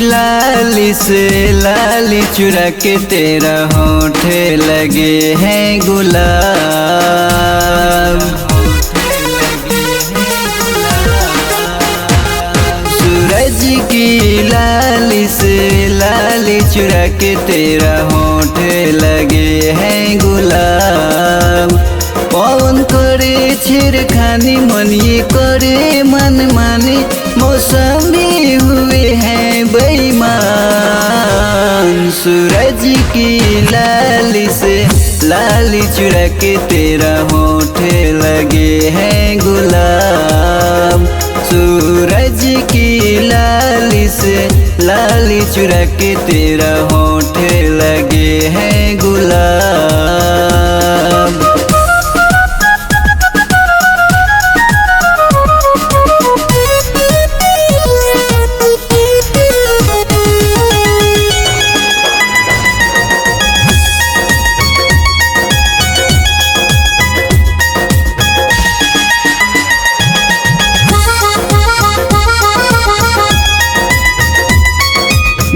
लाली से लाली चुरा के तेरा होठ लगे हैं गुलाब। सूरज की लाली से लाली चुरा के तेरा होठ लगे हैं गुलाब। पवन करे छेड़खानी मन ये करे मन माने मौसमी हुए हैं बेईमान। सूरज की लाली से लाली चुरा के तेरा होठ लगे हैं गुलाब। सूरज की लाली से लाली चुरा के तेरा होठ लगे हैं गुलाब।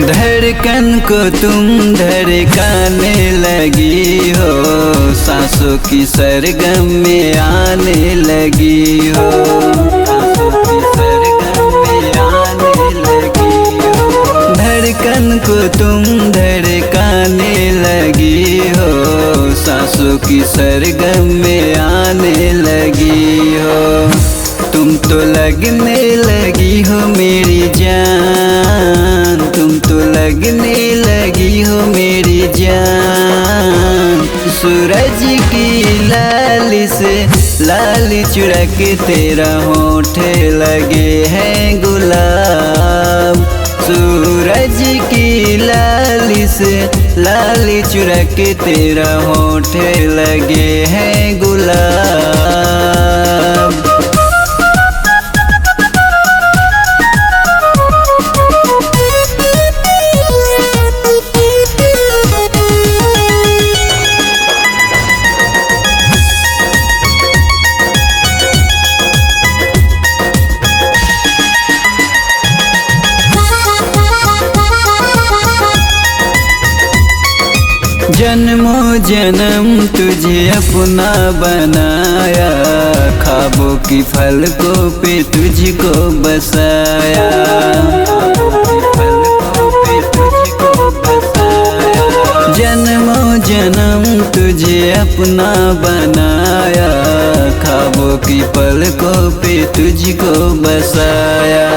धड़कन को तुम धड़काने लगी हो, सांसों की सरगम में आने लगी हो, सांसों की सरगम में आने लगी हो। धड़कन को तुम धड़काने लगी हो, सांसों की सरगम में आने लगी हो। तुम तो लगने लगी हो मेरी जान, तुम तो लगने लगी हो मेरी जान। सूरज की लाली से लाली चुरा के तेरा होठ लगे हैं गुलाब। सूरज की लाली से लाली चुरा के तेरा होठ लगे हैं गुलाब। जन्मों जन्म तुझे अपना बनाया, ख्वाबों की फलकों पे तुझको बसाया, जन्मों जन्म तुझे अपना बनाया, ख्वाबों की पलकों पे तुझको बसाया।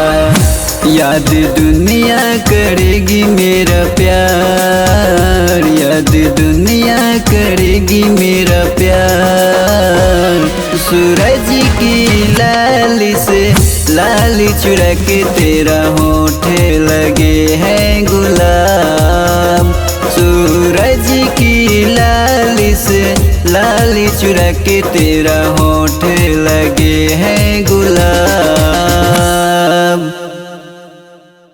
याद दुनिया करेगी मेरा प्यार, याद दुनिया करेगी मेरा प्यार। सूरज की लाली से लाली चुरा के तेरा होठ लगे हैं गुलाब। सूरज की लाली से लाली चुरा के तेरा होठ लगे हैं गुलाब।